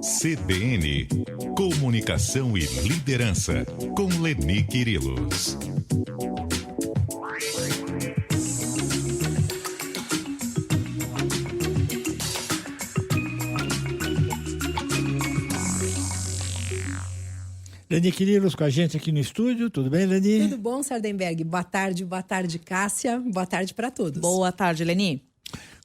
CBN, Comunicação e Liderança, com Leni Quirilos. Leni Quirilos com a gente aqui no estúdio. Tudo bem, Leni? Tudo bom, Sardenberg? Boa tarde, Cássia. Boa tarde para todos. Boa tarde, Leni.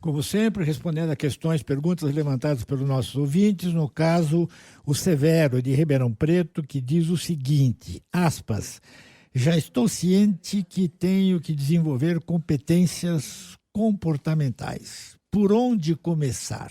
Como sempre, respondendo a questões, perguntas levantadas pelos nossos ouvintes, no caso, o Severo, de Ribeirão Preto, que diz o seguinte, aspas, já estou ciente que tenho que desenvolver competências comportamentais. Por onde começar?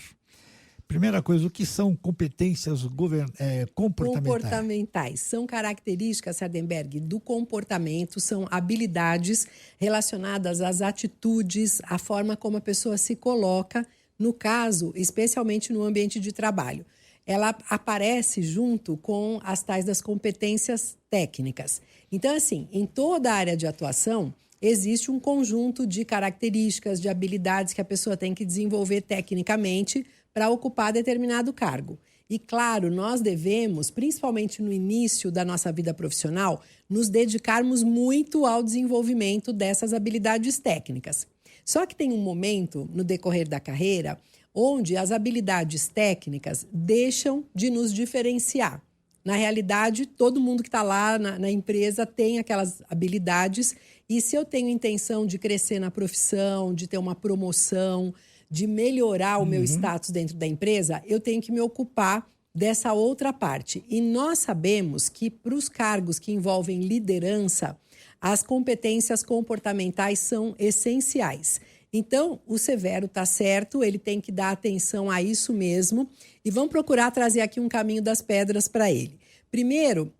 Primeira coisa, o que são competências comportamentais? Comportamentais são características, Sardenberg, do comportamento, são habilidades relacionadas às atitudes, à forma como a pessoa se coloca, no caso, especialmente no ambiente de trabalho. Ela aparece junto com as tais das competências técnicas. Então, assim, em toda a área de atuação, existe um conjunto de características, de habilidades que a pessoa tem que desenvolver tecnicamente para ocupar determinado cargo. E, claro, nós devemos, principalmente no início da nossa vida profissional, nos dedicarmos muito ao desenvolvimento dessas habilidades técnicas. Só que tem um momento, no decorrer da carreira, onde as habilidades técnicas deixam de nos diferenciar. Na realidade, todo mundo que está lá na empresa tem aquelas habilidades e se eu tenho intenção de crescer na profissão, de ter uma promoção, de melhorar o meu status dentro da empresa, eu tenho que me ocupar dessa outra parte. E nós sabemos que para os cargos que envolvem liderança, as competências comportamentais são essenciais. Então, o Severo está certo, ele tem que dar atenção a isso mesmo e vamos procurar trazer aqui um caminho das pedras para ele. Primeiro,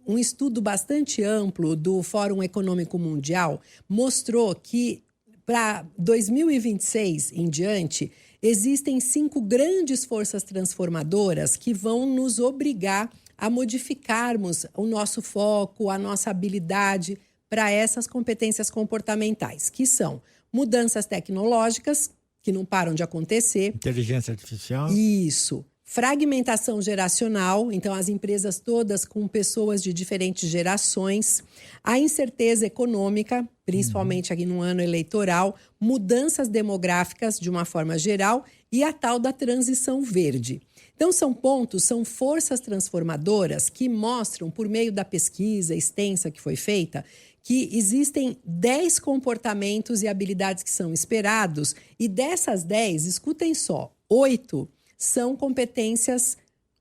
um estudo bastante amplo do Fórum Econômico Mundial mostrou que para 2026 em diante, existem 5 grandes forças transformadoras que vão nos obrigar a modificarmos o nosso foco, a nossa habilidade para essas competências comportamentais, que são mudanças tecnológicas, que não param de acontecer. Inteligência artificial. Isso. Fragmentação geracional, então as empresas todas com pessoas de diferentes gerações, a incerteza econômica, principalmente aqui no ano eleitoral, mudanças demográficas de uma forma geral e a tal da transição verde. Então são forças transformadoras que mostram, por meio da pesquisa extensa que foi feita, que existem 10 comportamentos e habilidades que são esperados e dessas 10, escutem só, 8 são competências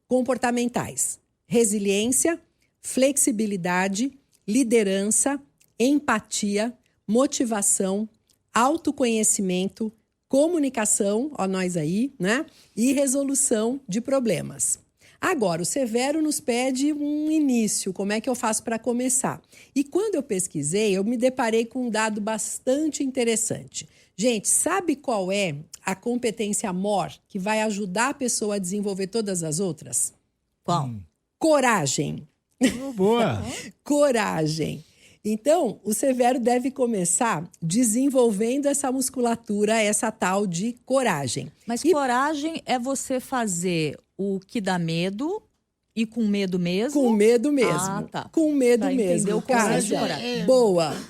comportamentais. Resiliência, flexibilidade, liderança, empatia, motivação, autoconhecimento, comunicação, ó nós aí, né? E resolução de problemas. Agora, o Severo nos pede um início, como é que eu faço para começar? E quando eu pesquisei, eu me deparei com um dado bastante interessante. Gente, sabe qual é a competência maior que vai ajudar a pessoa a desenvolver todas as outras? Qual? Coragem. Boa! Coragem. Então, o Severo deve começar desenvolvendo essa musculatura, essa tal de coragem. Mas coragem é você fazer o que dá medo e com medo mesmo? Com medo mesmo. Ah, tá. Com medo Pra mesmo. entender o conceito de Cara, coragem.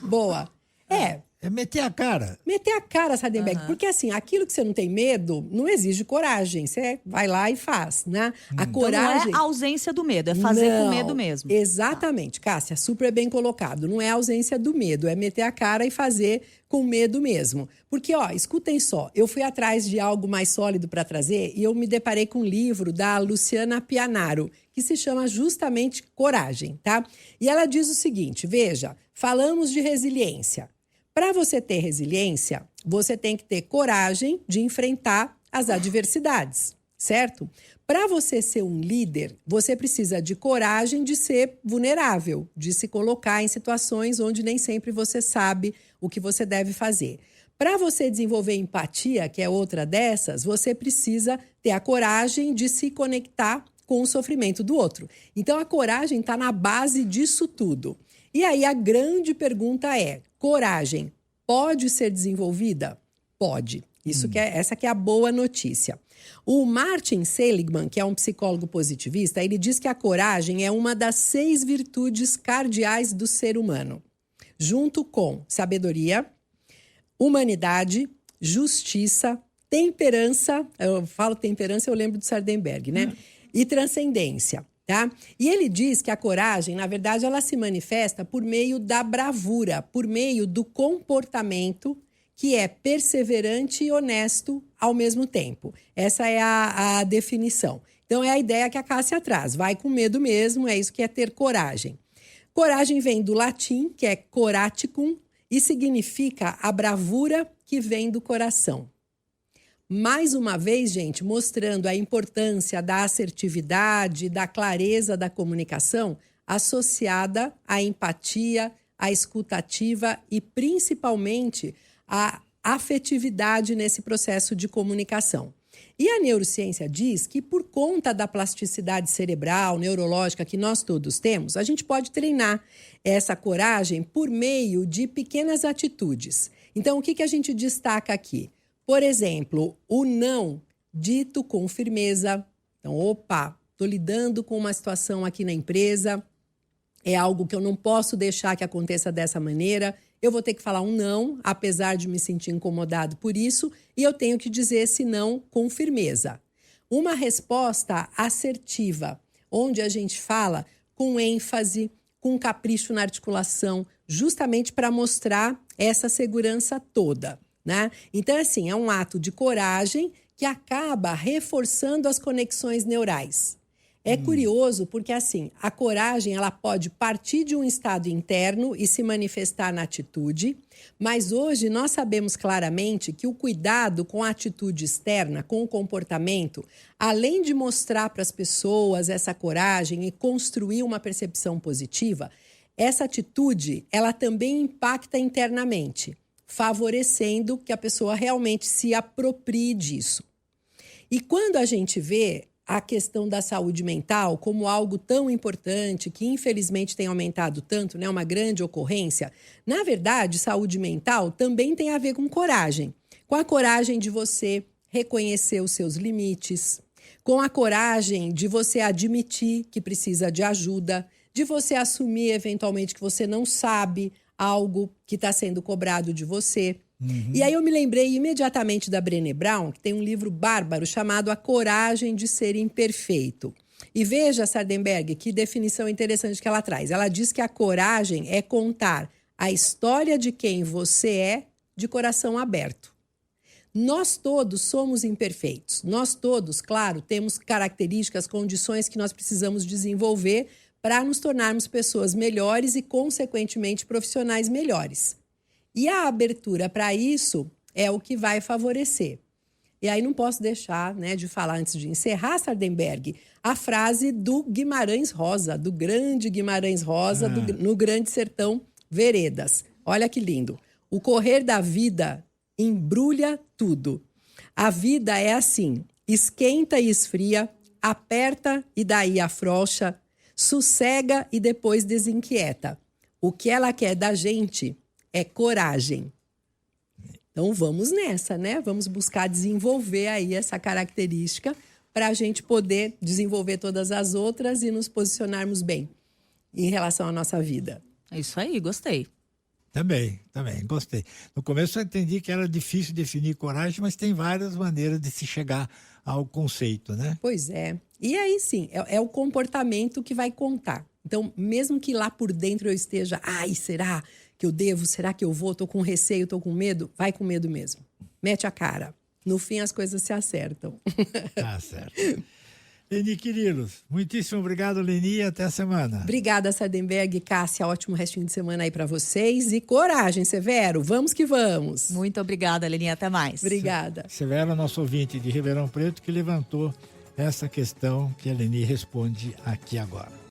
Boa. É meter a cara. Meter a cara, Sardenberg, porque assim, aquilo que você não tem medo não exige coragem. Você vai lá e faz, né? A coragem... Então não é ausência do medo, é fazer com medo mesmo. Exatamente, Cássia, super bem colocado. Não é ausência do medo, é meter a cara e fazer com medo mesmo. Porque, escutem só, eu fui atrás de algo mais sólido para trazer e eu me deparei com um livro da Luciana Pianaro, que se chama justamente Coragem, tá? E ela diz o seguinte, veja, falamos de resiliência. Para você ter resiliência, você tem que ter coragem de enfrentar as adversidades, certo? Para você ser um líder, você precisa de coragem de ser vulnerável, de se colocar em situações onde nem sempre você sabe o que você deve fazer. Para você desenvolver empatia, que é outra dessas, você precisa ter a coragem de se conectar com o sofrimento do outro. Então, a coragem está na base disso tudo. E aí, a grande pergunta é, coragem pode ser desenvolvida? Pode. Essa que é a boa notícia. O Martin Seligman, que é um psicólogo positivista, ele diz que a coragem é uma das 6 virtudes cardeais do ser humano, junto com sabedoria, humanidade, justiça, temperança, eu falo temperança, eu lembro do Sardenberg, né? E transcendência, tá? E ele diz que a coragem, na verdade, ela se manifesta por meio da bravura, por meio do comportamento que é perseverante e honesto ao mesmo tempo. Essa é a definição. Então, é a ideia que a Cássia traz. Vai com medo mesmo, é isso que é ter coragem. Coragem vem do latim, que é coraticum, e significa a bravura que vem do coração. Mais uma vez, gente, mostrando a importância da assertividade, da clareza da comunicação associada à empatia, à escutativa e, principalmente, à afetividade nesse processo de comunicação. E a neurociência diz que, por conta da plasticidade cerebral, neurológica que nós todos temos, a gente pode treinar essa coragem por meio de pequenas atitudes. Então, o que a gente destaca aqui? Por exemplo, o não dito com firmeza. Então, estou lidando com uma situação aqui na empresa, é algo que eu não posso deixar que aconteça dessa maneira. Eu vou ter que falar um não, apesar de me sentir incomodado por isso, e eu tenho que dizer esse não com firmeza. Uma resposta assertiva, onde a gente fala com ênfase, com capricho na articulação, justamente para mostrar essa segurança toda, né? Então, assim, é um ato de coragem que acaba reforçando as conexões neurais. É curioso porque, assim, a coragem ela pode partir de um estado interno e se manifestar na atitude, mas hoje nós sabemos claramente que o cuidado com a atitude externa, com o comportamento, além de mostrar para as pessoas essa coragem e construir uma percepção positiva, essa atitude ela também impacta internamente, favorecendo que a pessoa realmente se aproprie disso. E quando a gente vê a questão da saúde mental como algo tão importante, que infelizmente tem aumentado tanto, né, uma grande ocorrência, na verdade, saúde mental também tem a ver com coragem. Com a coragem de você reconhecer os seus limites, com a coragem de você admitir que precisa de ajuda, de você assumir eventualmente que você não sabe algo que está sendo cobrado de você. E aí eu me lembrei imediatamente da Brené Brown, que tem um livro bárbaro chamado A Coragem de Ser Imperfeito. E veja, Sardenberg, que definição interessante que ela traz. Ela diz que a coragem é contar a história de quem você é de coração aberto. Nós todos somos imperfeitos. Nós todos, claro, temos características, condições que nós precisamos desenvolver para nos tornarmos pessoas melhores e, consequentemente, profissionais melhores. E a abertura para isso é o que vai favorecer. E aí não posso deixar, né, de falar, antes de encerrar, Sardenberg, a frase do Guimarães Rosa, do grande Guimarães Rosa, no Grande Sertão Veredas. Olha que lindo. O correr da vida embrulha tudo. A vida é assim, esquenta e esfria, aperta e daí afrouxa, sossega e depois desinquieta. O que ela quer da gente é coragem. Então vamos nessa, né? Vamos buscar desenvolver aí essa característica para a gente poder desenvolver todas as outras e nos posicionarmos bem em relação à nossa vida. É isso aí, gostei. Também, gostei. No começo eu entendi que era difícil definir coragem, mas tem várias maneiras de se chegar ao conceito, né? Pois é. E aí sim, é o comportamento que vai contar. Então, mesmo que lá por dentro eu esteja, será que eu devo? Será que eu vou? Tô com receio, tô com medo? Vai com medo mesmo. Mete a cara. No fim, as coisas se acertam. Tá certo. Leni Quirilos, muitíssimo obrigado, Leni, e até a semana. Obrigada, Sardenberg e Cássia. Ótimo restinho de semana aí para vocês. E coragem, Severo. Vamos que vamos. Muito obrigada, Leni. Até mais. Obrigada. Severo, nosso ouvinte de Ribeirão Preto, que levantou essa questão que a Leni responde aqui agora.